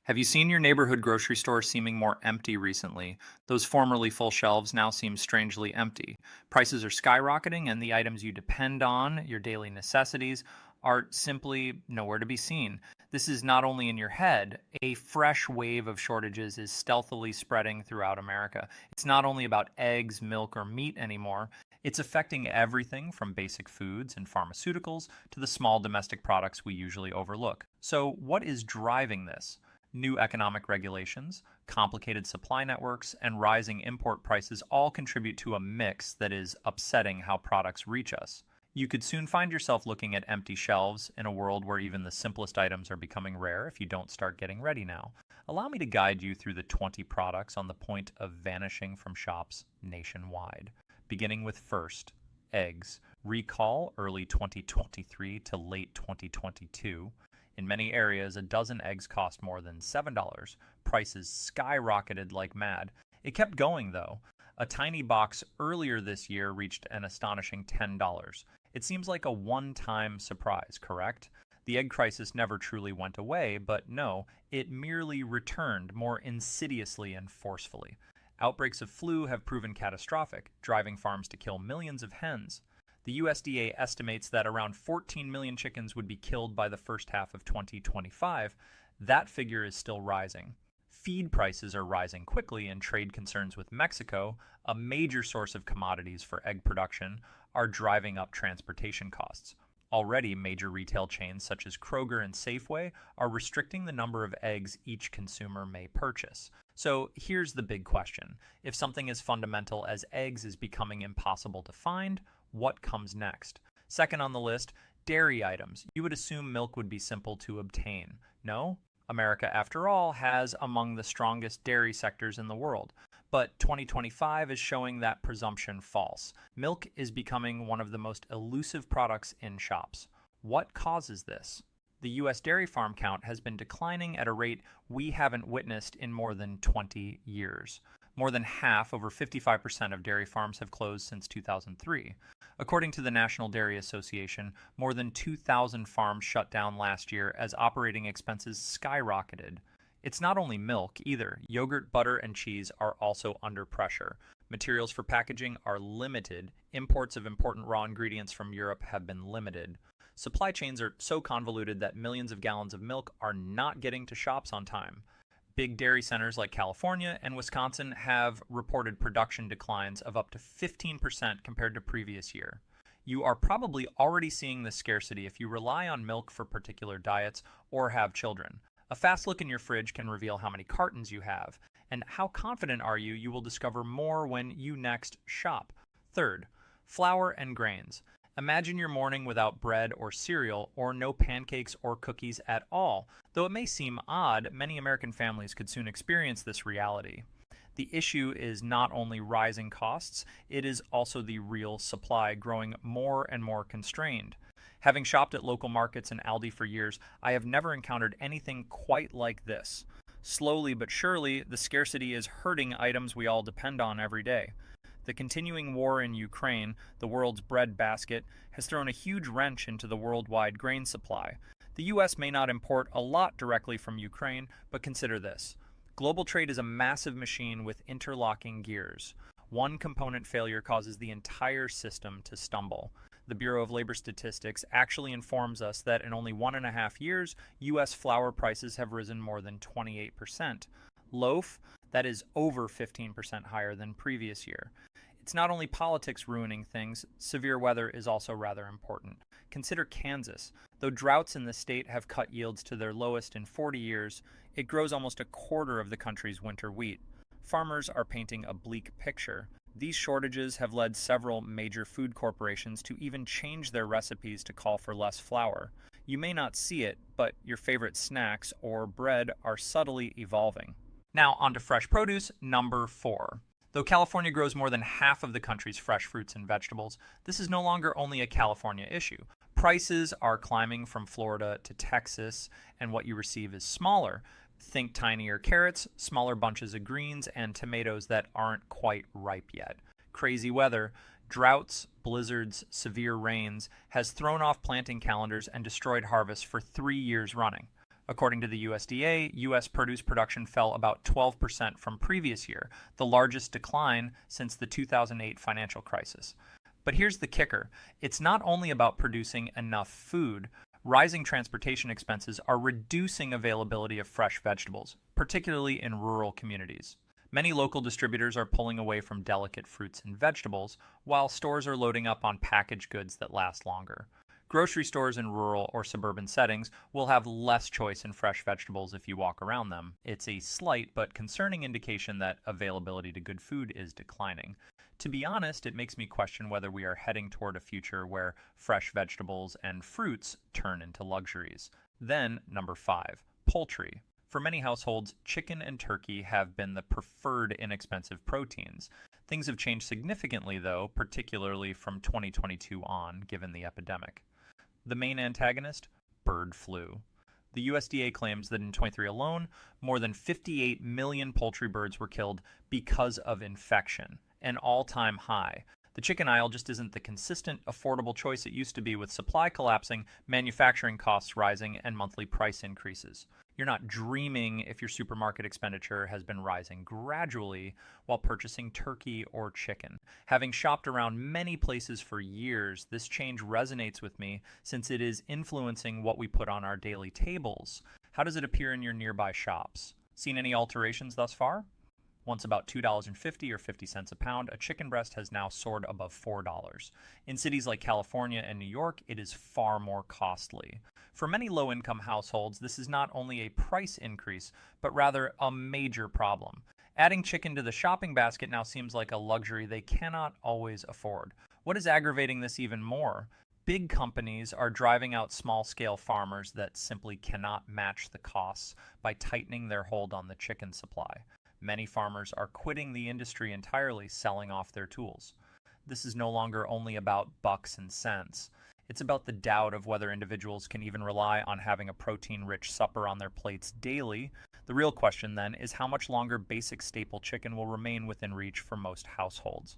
Have you seen your neighborhood grocery store seeming more empty recently? Those formerly full shelves now seem strangely empty. Prices are skyrocketing, and the items you depend on, your daily necessities, are simply nowhere to be seen. This is not only in your head, a fresh wave of shortages is stealthily spreading throughout America. It's not only about eggs, milk, or meat anymore. It's affecting everything from basic foods and pharmaceuticals to the small domestic products we usually overlook. So, what is driving this? New economic regulations, complicated supply networks, and rising import prices all contribute to a mix that is upsetting how products reach us. You could soon find yourself looking at empty shelves in a world where even the simplest items are becoming rare if you don't start getting ready now. Allow me to guide you through the 20 products on the point of vanishing from shops nationwide. Beginning with first, eggs. Recall early 2023 to late 2022. In many areas, a dozen eggs cost more than $7. Prices skyrocketed like mad. It kept going, though. A tiny box earlier this year reached an astonishing $10. It seems like a one-time surprise, correct? The egg crisis never truly went away, but no, it merely returned more insidiously and forcefully. Outbreaks of flu have proven catastrophic, driving farms to kill millions of hens. The USDA estimates that around 14 million chickens would be killed by the first half of 2025. That figure is still rising. Feed prices are rising quickly, and trade concerns with Mexico, a major source of commodities for egg production, are driving up transportation costs. Already, major retail chains such as Kroger and Safeway are restricting the number of eggs each consumer may purchase. So here's the big question. If something as fundamental as eggs is becoming impossible to find, what comes next? Second on the list, dairy items. You would assume milk would be simple to obtain. No? America, after all, has among the strongest dairy sectors in the world. But 2025 is showing that presumption false. Milk is becoming one of the most elusive products in shops. What causes this? The U.S. dairy farm count has been declining at a rate we haven't witnessed in more than 20 years. More than half, over 55% of dairy farms have closed since 2003. According to the National Dairy Association, more than 2,000 farms shut down last year as operating expenses skyrocketed. It's not only milk either. Yogurt, butter, and cheese are also under pressure. Materials for packaging are limited. Imports of important raw ingredients from Europe have been limited. Supply chains are so convoluted that millions of gallons of milk are not getting to shops on time. Big dairy centers like California and Wisconsin have reported production declines of up to 15% compared to previous year. You are probably already seeing this scarcity if you rely on milk for particular diets or have children. A fast look in your fridge can reveal how many cartons you have, and how confident are you will discover more when you next shop. Third, flour and grains. Imagine your morning without bread or cereal, or no pancakes or cookies at all. Though it may seem odd, many American families could soon experience this reality. The issue is not only rising costs, it is also the real supply growing more and more constrained. Having shopped at local markets and Aldi for years, I have never encountered anything quite like this. Slowly but surely, the scarcity is hurting items we all depend on every day. The continuing war in Ukraine, the world's breadbasket, has thrown a huge wrench into the worldwide grain supply. The U.S. may not import a lot directly from Ukraine, but consider this. Global trade is a massive machine with interlocking gears. One component failure causes the entire system to stumble. The Bureau of Labor Statistics actually informs us that in only 1.5 years, U.S. flour prices have risen more than 28%. Loaf, that is over 15% higher than previous year. It's not only politics ruining things, severe weather is also rather important. Consider Kansas. Though droughts in the state have cut yields to their lowest in 40 years, it grows almost a quarter of the country's winter wheat. Farmers are painting a bleak picture. These shortages have led several major food corporations to even change their recipes to call for less flour. You may not see it, but your favorite snacks or bread are subtly evolving. Now on to fresh produce, number 4. Though California grows more than half of the country's fresh fruits and vegetables, this is no longer only a California issue. Prices are climbing from Florida to Texas, and what you receive is smaller. Think tinier carrots, smaller bunches of greens, and tomatoes that aren't quite ripe yet. Crazy weather, droughts, blizzards, severe rains has thrown off planting calendars and destroyed harvests for 3 years running. According to the USDA, U.S. produce production fell about 12% from previous year, the largest decline since the 2008 financial crisis. But here's the kicker. It's not only about producing enough food. Rising transportation expenses are reducing availability of fresh vegetables, particularly in rural communities. Many local distributors are pulling away from delicate fruits and vegetables, while stores are loading up on packaged goods that last longer. Grocery stores in rural or suburban settings will have less choice in fresh vegetables if you walk around them. It's a slight but concerning indication that availability to good food is declining. To be honest, it makes me question whether we are heading toward a future where fresh vegetables and fruits turn into luxuries. Then, number 5, poultry. For many households, chicken and turkey have been the preferred inexpensive proteins. Things have changed significantly, though, particularly from 2022 on, given the epidemic. The main antagonist? Bird flu. The USDA claims that in 2023 alone, more than 58 million poultry birds were killed because of infection, an all-time high. The chicken aisle just isn't the consistent, affordable choice it used to be, with supply collapsing, manufacturing costs rising, and monthly price increases. You're not dreaming if your supermarket expenditure has been rising gradually while purchasing turkey or chicken. Having shopped around many places for years, this change resonates with me since it is influencing what we put on our daily tables. How does it appear in your nearby shops? Seen any alterations thus far? Once about $2.50 or 50 cents a pound, a chicken breast has now soared above $4. In cities like California and New York, it is far more costly. For many low-income households, this is not only a price increase, but rather a major problem. Adding chicken to the shopping basket now seems like a luxury they cannot always afford. What is aggravating this even more? Big companies are driving out small-scale farmers that simply cannot match the costs by tightening their hold on the chicken supply. Many farmers are quitting the industry entirely, selling off their tools. This is no longer only about bucks and cents. It's about the doubt of whether individuals can even rely on having a protein-rich supper on their plates daily. The real question then is how much longer basic staple chicken will remain within reach for most households.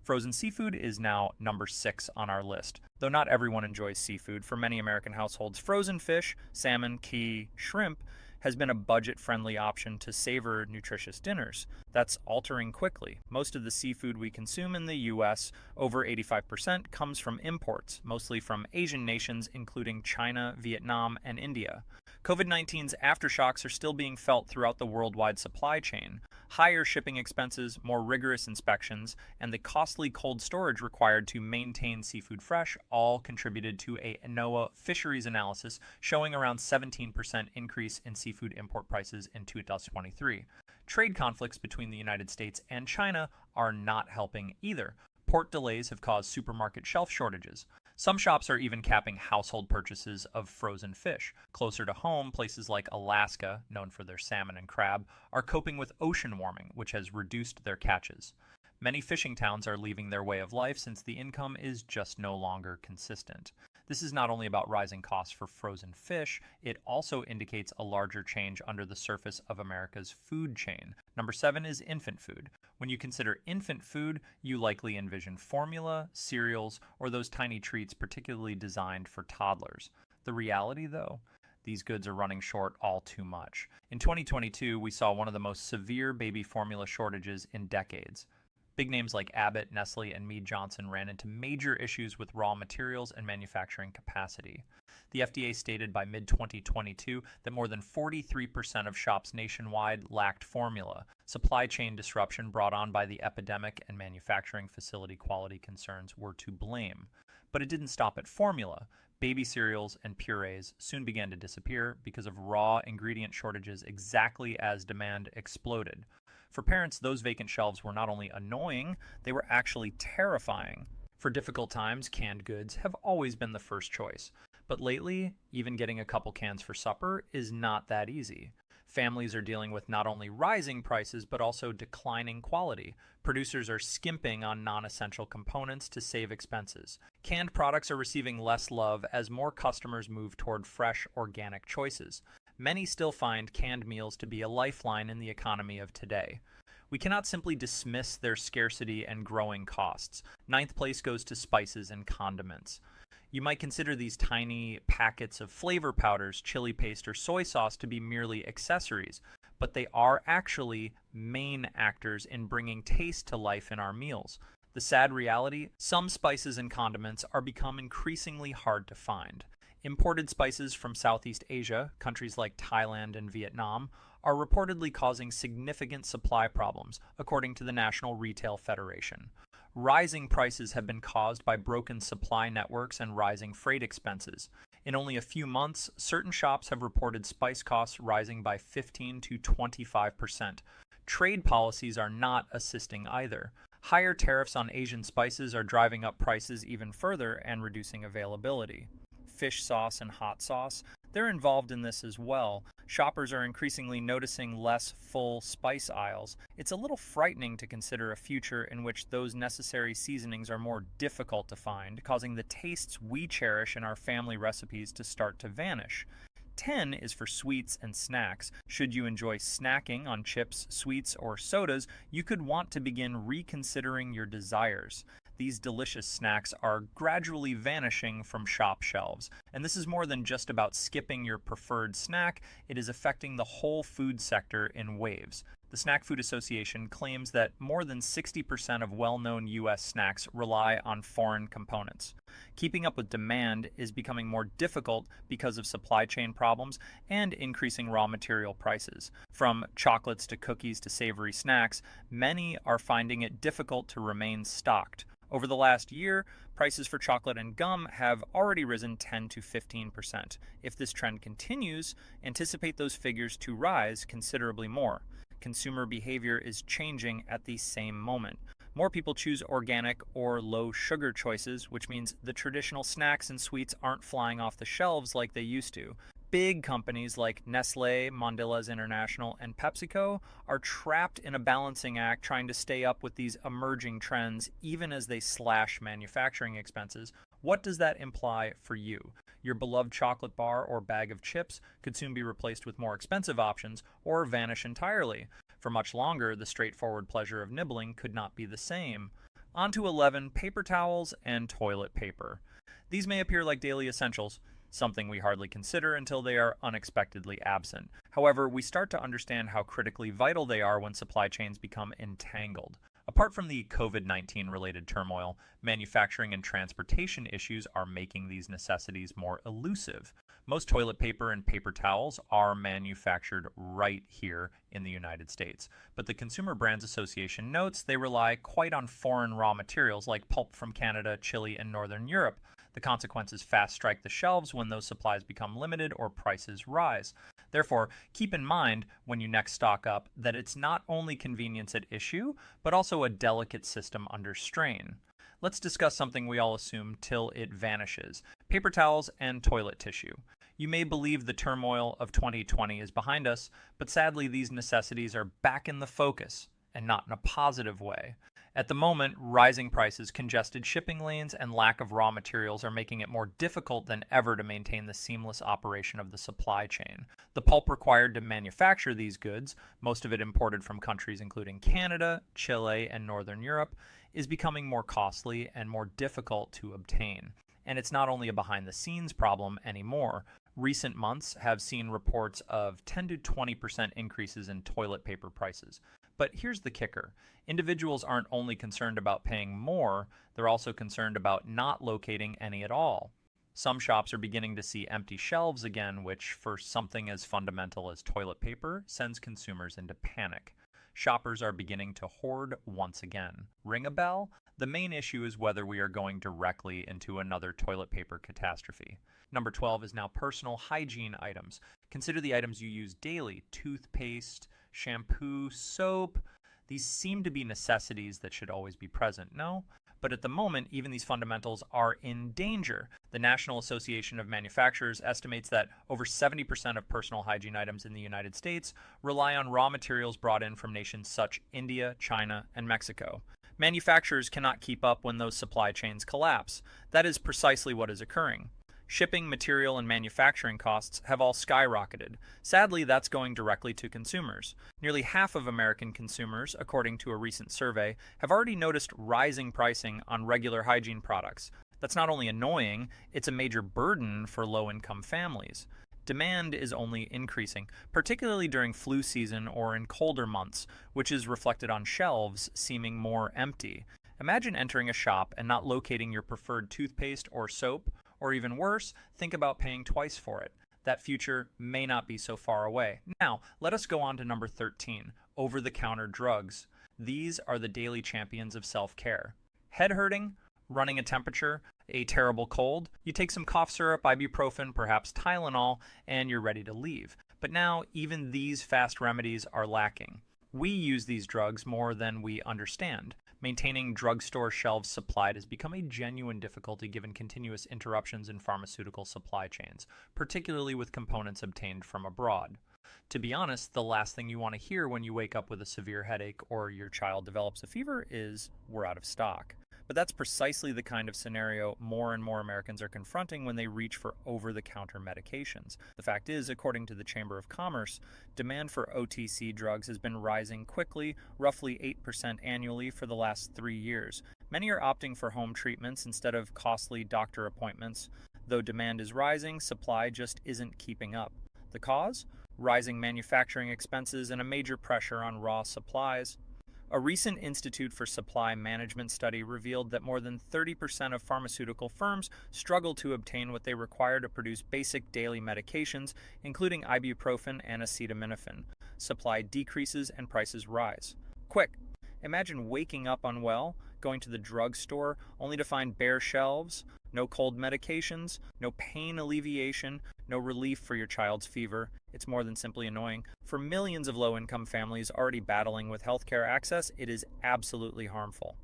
Frozen seafood is now number 6 on our list. Though not everyone enjoys seafood, for many American households, frozen fish, salmon, key, shrimp, has been a budget-friendly option to savor nutritious dinners. That's altering quickly. Most of the seafood we consume in the U.S., over 85%, comes from imports, mostly from Asian nations including China, Vietnam, and India. COVID-19's aftershocks are still being felt throughout the worldwide supply chain. Higher shipping expenses, more rigorous inspections, and the costly cold storage required to maintain seafood fresh all contributed to a NOAA fisheries analysis showing around 17% increase in seafood import prices in 2023. Trade conflicts between the United States and China are not helping either. Port delays have caused supermarket shelf shortages. Some shops are even capping household purchases of frozen fish. Closer to home, places like Alaska, known for their salmon and crab, are coping with ocean warming, which has reduced their catches. Many fishing towns are leaving their way of life since the income is just no longer consistent. This is not only about rising costs for frozen fish, it also indicates a larger change under the surface of America's food chain. Number 7 is infant food. When you consider infant food, you likely envision formula, cereals, or those tiny treats particularly designed for toddlers. The reality, though? These goods are running short all too much. In 2022, we saw one of the most severe baby formula shortages in decades. Big names like Abbott, Nestle, and Mead Johnson ran into major issues with raw materials and manufacturing capacity. The FDA stated by mid-2022 that more than 43% of shops nationwide lacked formula. Supply chain disruption brought on by the epidemic and manufacturing facility quality concerns were to blame. But it didn't stop at formula. Baby cereals and purees soon began to disappear because of raw ingredient shortages exactly as demand exploded. For parents, those vacant shelves were not only annoying, they were actually terrifying. For difficult times, canned goods have always been the first choice. But lately, even getting a couple cans for supper is not that easy. Families are dealing with not only rising prices, but also declining quality. Producers are skimping on non-essential components to save expenses. Canned products are receiving less love as more customers move toward fresh, organic choices. Many still find canned meals to be a lifeline in the economy of today. We cannot simply dismiss their scarcity and growing costs. Ninth place goes to spices and condiments. You might consider these tiny packets of flavor powders, chili paste, or soy sauce to be merely accessories, but they are actually main actors in bringing taste to life in our meals. The sad reality, some spices and condiments are become increasingly hard to find. Imported spices from Southeast Asia, countries like Thailand and Vietnam, are reportedly causing significant supply problems, according to the National Retail Federation. Rising prices have been caused by broken supply networks and rising freight expenses. In only a few months, certain shops have reported spice costs rising by 15 to 25%. Trade policies are not assisting either. Higher tariffs on Asian spices are driving up prices even further and reducing availability. Fish sauce and hot sauce, they're involved in this as well. Shoppers are increasingly noticing less full spice aisles. It's a little frightening to consider a future in which those necessary seasonings are more difficult to find, causing the tastes we cherish in our family recipes to start to vanish. 10 is for sweets and snacks. Should you enjoy snacking on chips, sweets, or sodas, you could want to begin reconsidering your desires. These delicious snacks are gradually vanishing from shop shelves. And this is more than just about skipping your preferred snack, it is affecting the whole food sector in waves. The Snack Food Association claims that more than 60% of well-known U.S. snacks rely on foreign components. Keeping up with demand is becoming more difficult because of supply chain problems and increasing raw material prices. From chocolates to cookies to savory snacks, many are finding it difficult to remain stocked. Over the last year, prices for chocolate and gum have already risen 10 to 15%. If this trend continues, anticipate those figures to rise considerably more. Consumer behavior is changing at the same moment. More people choose organic or low sugar choices, which means the traditional snacks and sweets aren't flying off the shelves like they used to. Big companies like Nestle, Mondelez International, and PepsiCo are trapped in a balancing act trying to stay up with these emerging trends even as they slash manufacturing expenses. What does that imply for you? Your beloved chocolate bar or bag of chips could soon be replaced with more expensive options or vanish entirely. For much longer, the straightforward pleasure of nibbling could not be the same. On to 11, paper towels and toilet paper. These may appear like daily essentials, something we hardly consider until they are unexpectedly absent. However, we start to understand how critically vital they are when supply chains become entangled. Apart from the COVID-19 related turmoil, manufacturing and transportation issues are making these necessities more elusive. Most toilet paper and paper towels are manufactured right here in the United States, but the Consumer Brands Association notes they rely quite on foreign raw materials like pulp from Canada, Chile, and Northern Europe. The consequences fast strike the shelves when those supplies become limited or prices rise. Therefore, keep in mind when you next stock up that it's not only convenience at issue, but also a delicate system under strain. Let's discuss something we all assume till it vanishes: paper towels and toilet tissue. You may believe the turmoil of 2020 is behind us, but sadly these necessities are back in the focus, and not in a positive way. At the moment, rising prices, congested shipping lanes, and lack of raw materials are making it more difficult than ever to maintain the seamless operation of the supply chain. The pulp required to manufacture these goods, most of it imported from countries including Canada, Chile, and Northern Europe, is becoming more costly and more difficult to obtain. And it's not only a behind-the-scenes problem anymore. Recent months have seen reports of 10 to 20% increases in toilet paper prices. But here's the kicker. Individuals aren't only concerned about paying more, they're also concerned about not locating any at all. Some shops are beginning to see empty shelves again, which, for something as fundamental as toilet paper, sends consumers into panic. Shoppers are beginning to hoard once again. Ring a bell? The main issue is whether we are going directly into another toilet paper catastrophe. Number 12 is now personal hygiene items. Consider the items you use daily: toothpaste, shampoo, soap. These seem to be necessities that should always be present, no? But at the moment, even these fundamentals are in danger. The National Association of Manufacturers estimates that over 70% of personal hygiene items in the United States rely on raw materials brought in from nations such as India, China, and Mexico. Manufacturers cannot keep up when those supply chains collapse. That is precisely what is occurring. Shipping, material, and manufacturing costs have all skyrocketed. Sadly, that's going directly to consumers. Nearly half of American consumers, according to a recent survey, have already noticed rising pricing on regular hygiene products. That's not only annoying, it's a major burden for low-income families. Demand is only increasing, particularly during flu season or in colder months, which is reflected on shelves seeming more empty. Imagine entering a shop and not locating your preferred toothpaste or soap, or even worse, think about paying twice for it. That future may not be so far away. Now, let us go on to number 13, over-the-counter drugs. These are the daily champions of self-care. Head hurting, running a temperature, a terrible cold, you take some cough syrup, ibuprofen, perhaps Tylenol, and you're ready to leave. But now, even these fast remedies are lacking. We use these drugs more than we understand. Maintaining drugstore shelves supplied has become a genuine difficulty given continuous interruptions in pharmaceutical supply chains, particularly with components obtained from abroad. To be honest, the last thing you want to hear when you wake up with a severe headache or your child develops a fever is, "We're out of stock." But that's precisely the kind of scenario more and more Americans are confronting when they reach for over-the-counter medications. The fact is, according to the Chamber of Commerce, demand for OTC drugs has been rising quickly, roughly 8% annually for the last 3 years. Many are opting for home treatments instead of costly doctor appointments. Though demand is rising, supply just isn't keeping up. The cause? Rising manufacturing expenses and a major pressure on raw supplies. A recent Institute for Supply Management study revealed that more than 30% of pharmaceutical firms struggle to obtain what they require to produce basic daily medications, including ibuprofen and acetaminophen. Supply decreases and prices rise. Quick! Imagine waking up unwell, going to the drugstore, only to find bare shelves, no cold medications, no pain alleviation, no relief for your child's fever. It's more than simply annoying. For millions of low-income families already battling with healthcare access, it is absolutely harmful.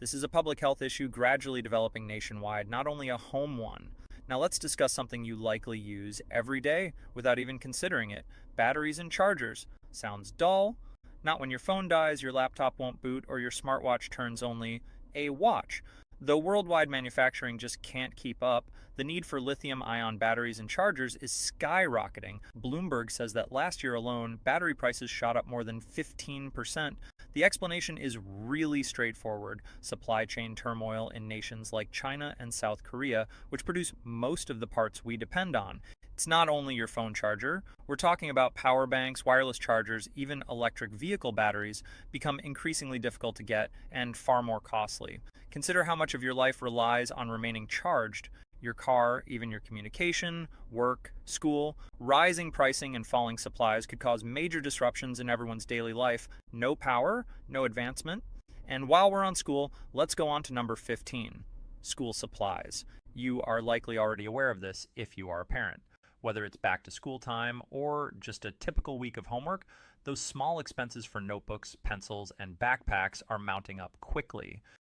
This is a public health issue gradually developing nationwide, not only a home one. Now let's discuss something you likely use every day without even considering it. Batteries and chargers. Sounds dull? Not when your phone dies, your laptop won't boot, or your smartwatch turns only a watch. Though worldwide manufacturing just can't keep up, the need for lithium-ion batteries and chargers is skyrocketing. Bloomberg says that last year alone, battery prices shot up more than 15%. The explanation is really straightforward: supply chain turmoil in nations like China and South Korea, which produce most of the parts we depend on. It's not only your phone charger. We're talking about power banks, wireless chargers, even electric vehicle batteries become increasingly difficult to get and far more costly. Consider how much of your life relies on remaining charged. Your car, even your communication, work, school. Rising pricing and falling supplies could cause major disruptions in everyone's daily life. No power, no advancement. And while we're on school, let's go on to number 15, school supplies. You are likely already aware of this if you are a parent. Whether it's back to school time or just a typical week of homework, those small expenses for notebooks, pencils, and backpacks are mounting up quickly.